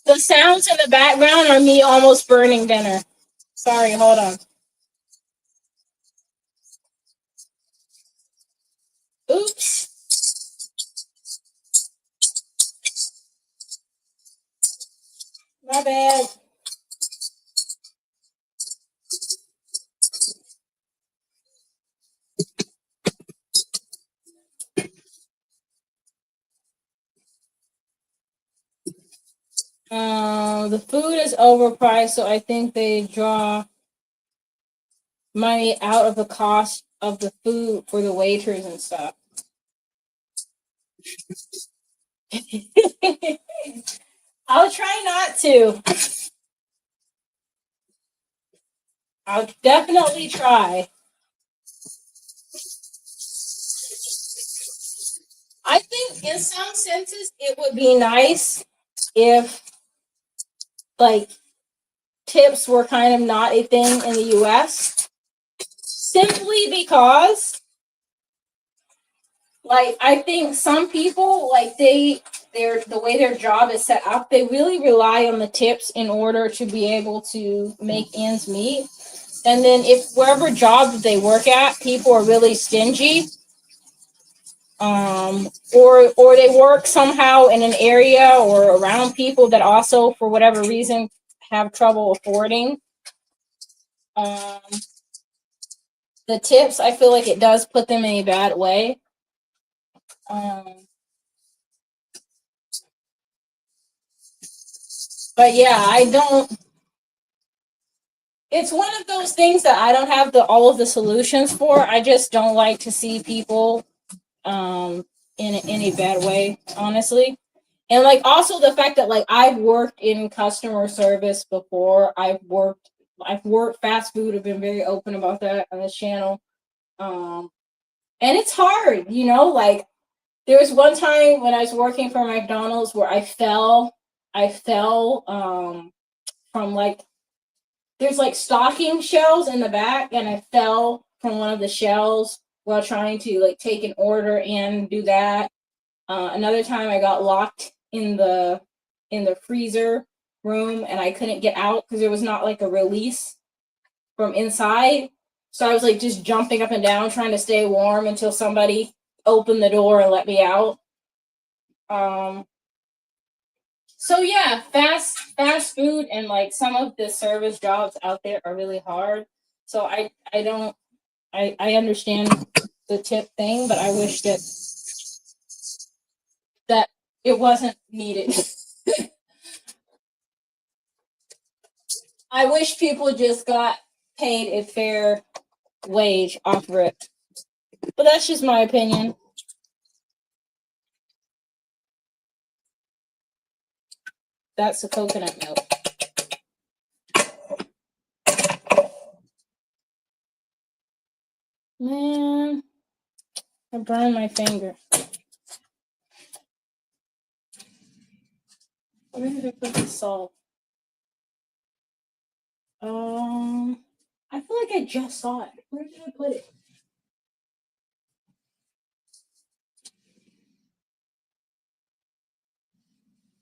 The sounds in the background are me almost burning dinner. Sorry, hold on. Oops. My bad. The food is overpriced, so I think they draw money out of the cost of the food for the waiters and stuff. I'll try not to. I'll definitely try. I think in some senses it would be nice if like tips were kind of not a thing in the US simply because like I think some people like the way their job is set up, they really rely on the tips in order to be able to make ends meet. And then if wherever job they work at, people are really stingy, or they work somehow in an area or around people that also for whatever reason have trouble affording um, the tips, I feel like it does put them in a bad way. Um, but yeah, I don't. It's one of those things that I don't have all of the solutions for. I just don't like to see people in a bad way, honestly. And like also the fact that like I've worked in customer service before. I've worked fast food. I've been very open about that on this channel. Um, and it's hard, you know, like there was one time when I was working for McDonald's where I fell from like there's like stocking shelves in the back and I fell from one of the shelves while trying to like take an order and do that. Another time I got locked in the freezer room and I couldn't get out because there was not like a release from inside. So I was like just jumping up and down trying to stay warm until somebody opened the door and let me out. So yeah, fast food and like some of the service jobs out there are really hard. So I don't I understand the tip thing, but I wish that it wasn't needed. I wish people just got paid a fair wage off it. But that's just my opinion. That's the coconut milk. Man, I burned my finger. Where did I put the salt? I feel like I just saw it. Where did I put it?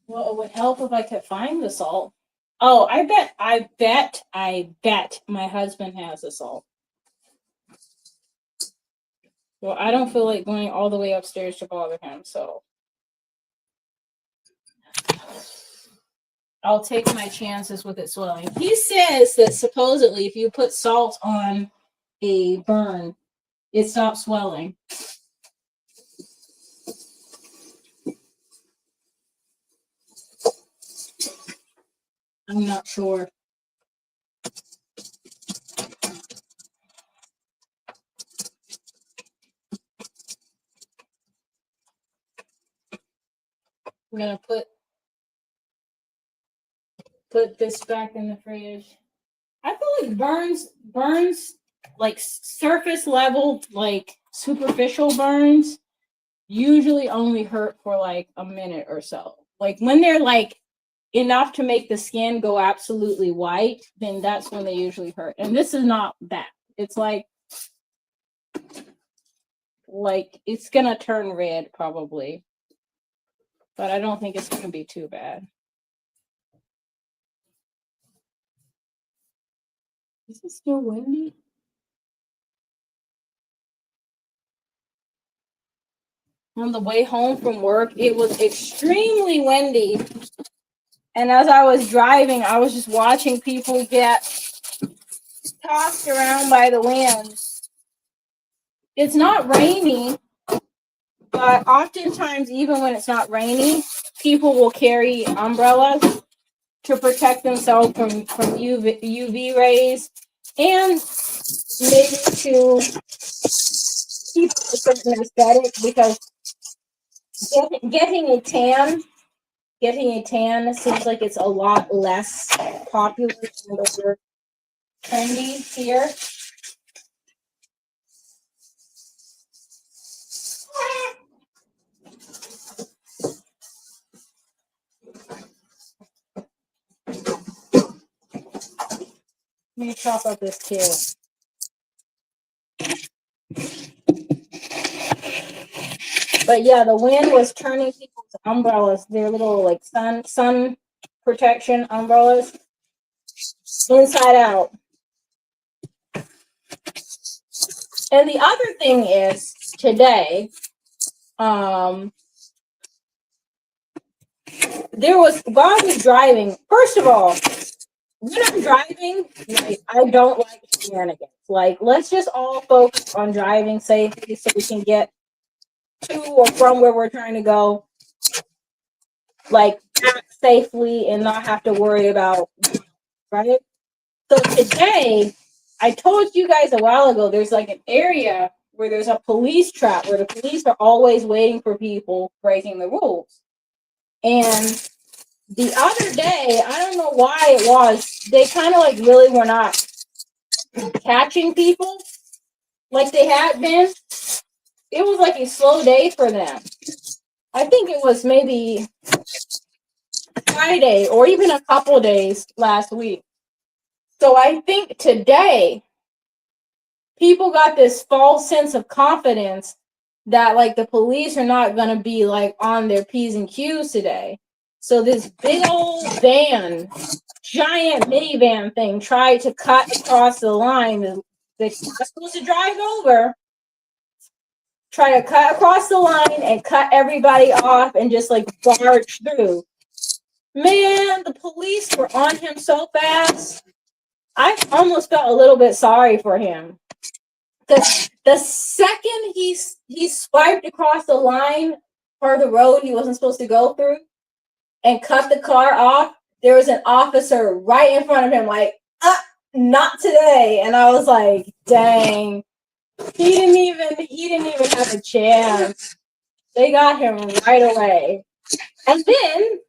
Well, it would help if I could find the salt. Oh, I bet my husband has the salt. Well, I don't feel like going all the way upstairs to bother him, so I'll take my chances with it swelling. He says that supposedly if you put salt on a burn, it stops swelling. I'm not sure. I'm gonna put this back in the fridge. I feel like burns like surface level, like superficial burns usually only hurt for like a minute or so. Like when they're like enough to make the skin go absolutely white, then that's when they usually hurt. And this is not that. It's like it's gonna turn red probably, but I don't think it's gonna be too bad. Is it still windy? On the way home from work, it was extremely windy. And as I was driving, I was just watching people get tossed around by the wind. It's not rainy, but oftentimes, even when it's not rainy, people will carry umbrellas to protect themselves from UV rays and maybe to keep a certain aesthetic, because getting a tan seems like it's a lot less popular than the trendy here. Let me chop up this kale. But yeah, the wind was turning people's umbrellas, their little like sun protection umbrellas, inside out. And the other thing is today, while I was driving, first of all, when I'm driving, like, I don't like shenanigans. Like, let's just all focus on driving safely so we can get to or from where we're trying to go, like, safely and not have to worry about, right? So today, I told you guys a while ago, there's like an area where there's a police trap where the police are always waiting for people breaking the rules. And the other day, I don't know why it was, they kind of like really were not catching people like they had been. It was like a slow day for them. I think it was maybe Friday or even a couple days last week. So I think today, people got this false sense of confidence that like the police are not going to be like on their P's and Q's today. So this big old van, giant minivan thing tried to cut across the line They're not supposed to drive over, try to cut across the line and cut everybody off and just like barge through. Man, the police were on him so fast. I almost felt a little bit sorry for him. The second he swiped across the line for the road he wasn't supposed to go through and cut the car off, there was an officer right in front of him, like, not today. And I was like, dang, he didn't even have a chance. They got him right away. And then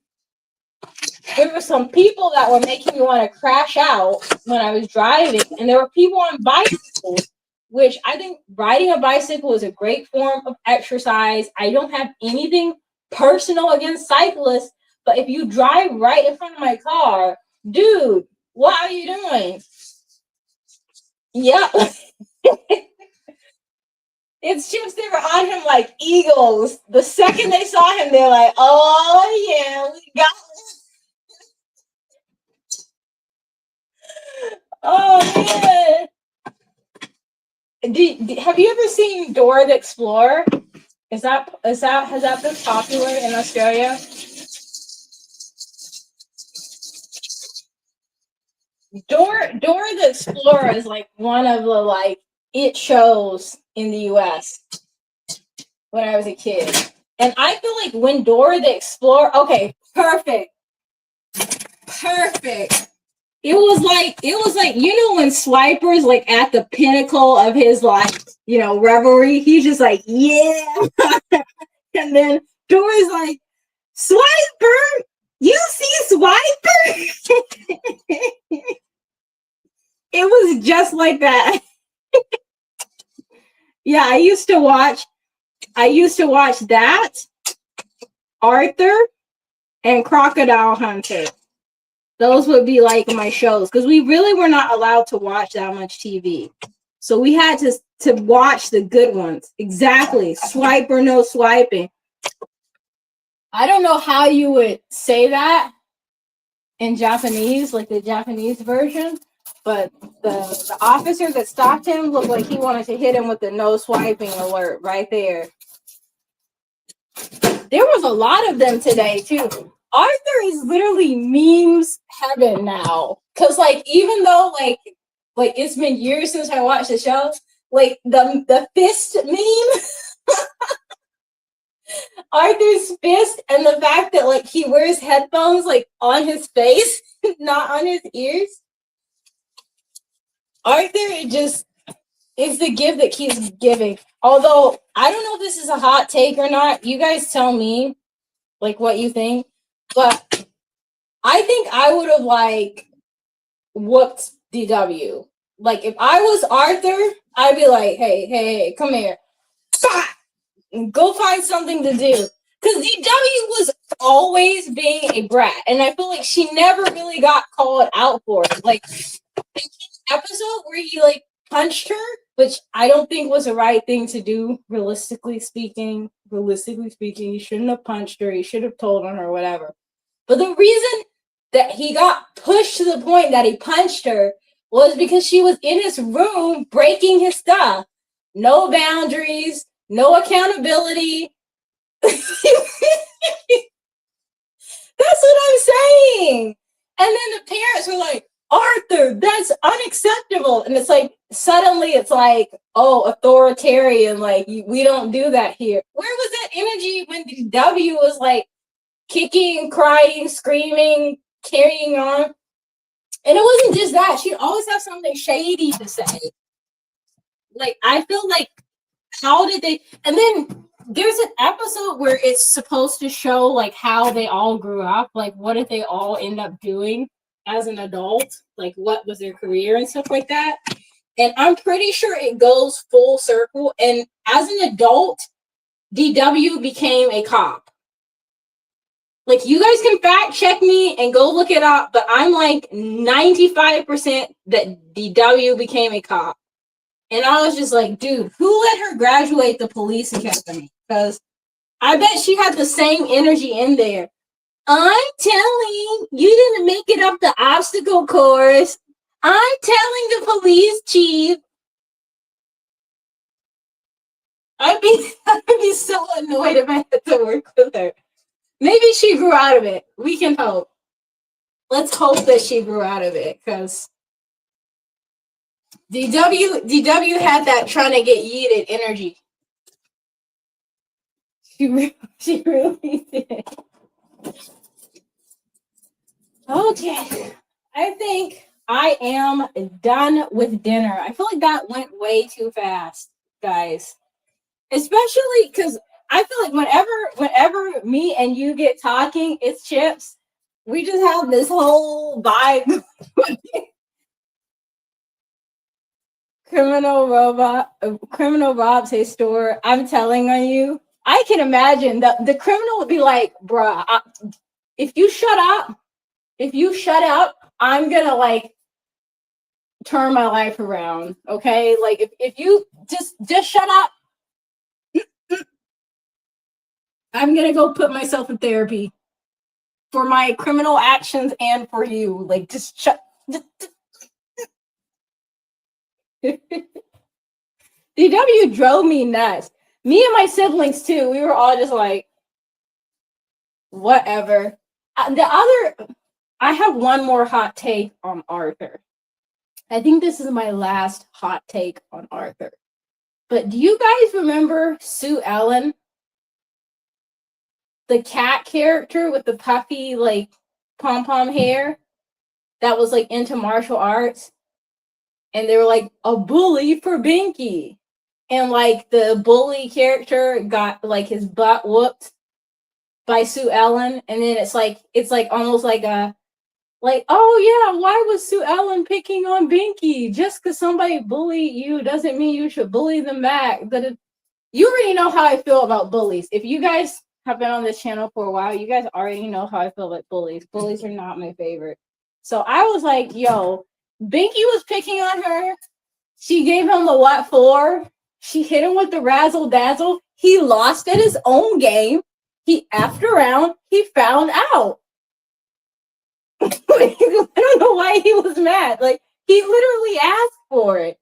there were some people that were making me want to crash out when I was driving, and there were people on bicycles, which I think riding a bicycle is a great form of exercise. I don't have anything personal against cyclists, but if you drive right in front of my car, dude, what are you doing? Yep. It's just they were on him like eagles. The second they saw him, they're like, oh yeah, we got him. Oh man. Have you ever seen Dora the Explorer? Has that been popular in Australia? Dora the Explorer is like one of the it shows in the US when I was a kid. And I feel like when Dora the Explorer, okay, perfect. It was like when Swiper's like at the pinnacle of his revelry, he's just like, yeah. And then Dora's like, Swiper, you see Swiper? It was just like that. Yeah, I used to watch that, Arthur, and Crocodile Hunter. Those would be like my shows because we really were not allowed to watch that much TV. So we had to watch the good ones. Exactly. Swipe or no swiping. I don't know how you would say that in Japanese, like the Japanese version, but the officer that stopped him looked like he wanted to hit him with the no swiping alert right there. There was a lot of them today too. Arthur is literally memes heaven now. Cause even though it's been years since I watched the show, the fist meme, Arthur's fist, and the fact that he wears headphones on his face, not on his ears. Arthur is the gift that keeps giving. Although I don't know if this is a hot take or not. You guys tell me what you think. But I think I would have whooped DW. If I was Arthur, I'd be like, hey, come here. Go find something to do. Because DW was always being a brat. And I feel like she never really got called out for it. The episode where he punched her, which I don't think was the right thing to do, realistically speaking. He shouldn't have punched her. He should have told on her, whatever. But the reason that he got pushed to the point that he punched her was because she was in his room breaking his stuff. No boundaries, no accountability. That's what I'm saying. And then the parents were like, Arthur, that's unacceptable. And it's suddenly it's oh, authoritarian, we don't do that here. Where was that energy when DW was kicking, crying, screaming, carrying on? And it wasn't just that. She'd always have something shady to say. I feel how did they... And then there's an episode where it's supposed to show how they all grew up. What did they all end up doing as an adult? What was their career and stuff like that? And I'm pretty sure it goes full circle. And as an adult, DW became a cop. You guys can fact check me and go look it up, but I'm 95% that DW became a cop. And I was just dude, who let her graduate the police academy? Because I bet she had the same energy in there. I'm telling you didn't make it up the obstacle course. I'm telling the police chief I'd be so annoyed if I had to work with her. Maybe she grew out of it. We can hope. Let's hope that she grew out of it, because DW had that trying to get yeeted energy. She really did. Okay. I think I am done with dinner. I feel like that went way too fast, guys. Especially because I feel like whenever me and you get talking, it's chips. We just have this whole vibe. Criminal robs his store. I'm telling on you. I can imagine that the criminal would be like, bruh, if you shut up, I'm gonna like turn my life around. Okay. Like if you just shut up, I'm gonna go put myself in therapy for my criminal actions and for you. Like just shut. DW drove me nuts. Me and my siblings too. We were all just like, whatever. I have one more hot take on Arthur. I think this is my last hot take on Arthur. But do you guys remember Sue Ellen? The cat character with the puffy, like, pom-pom hair that was, like, into martial arts? And they were like, a bully for Binky. And, like, the bully character got, like, his butt whooped by Sue Ellen. And then it's like almost like a, like, oh yeah, why was Sue Ellen picking on Binky? Just because somebody bullied you doesn't mean you should bully them back. You already know how I feel about bullies. If you guys have been on this channel for a while, you guys already know how I feel about bullies. Bullies are not my favorite. So I was like, yo, Binky was picking on her. She gave him the what for. She hit him with the razzle dazzle. He lost at his own game. He effed around. He found out. I don't know why he was mad. Like, he literally asked for it.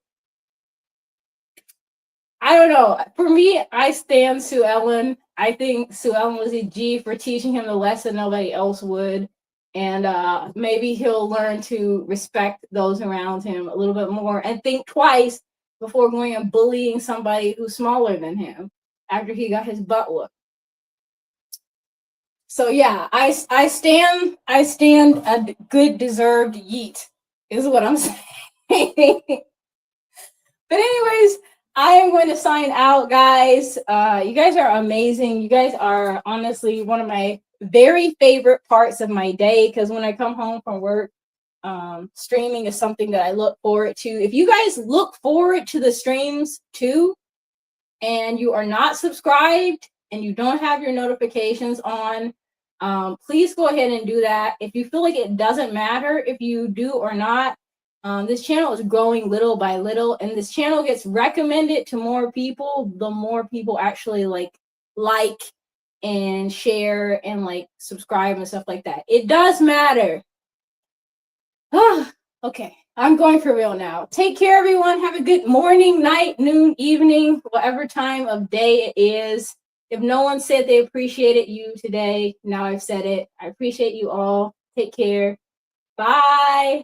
I don't know. For me, I stand Sue Ellen. I think Sue Ellen was a G for teaching him the lesson nobody else would. And maybe he'll learn to respect those around him a little bit more and think twice before going and bullying somebody who's smaller than him after he got his butt whooped. So yeah, I stand a good deserved yeet is what I'm saying. But anyways, I am going to sign out, guys. You guys are amazing. You guys are honestly one of my very favorite parts of my day, because when I come home from work, streaming is something that I look forward to. If you guys look forward to the streams too, and you are not subscribed and you don't have your notifications on, please go ahead and do that. If you feel like it doesn't matter if you do or not, this channel is growing little by little, and this channel gets recommended to more people the more people actually like and share and like subscribe and stuff like that. It does matter. Okay, I'm going for real now. Take care, everyone. Have a good morning, night, noon, evening, whatever time of day it is. If no one said they appreciated you today, now I've said it. I appreciate you all. Take care. Bye.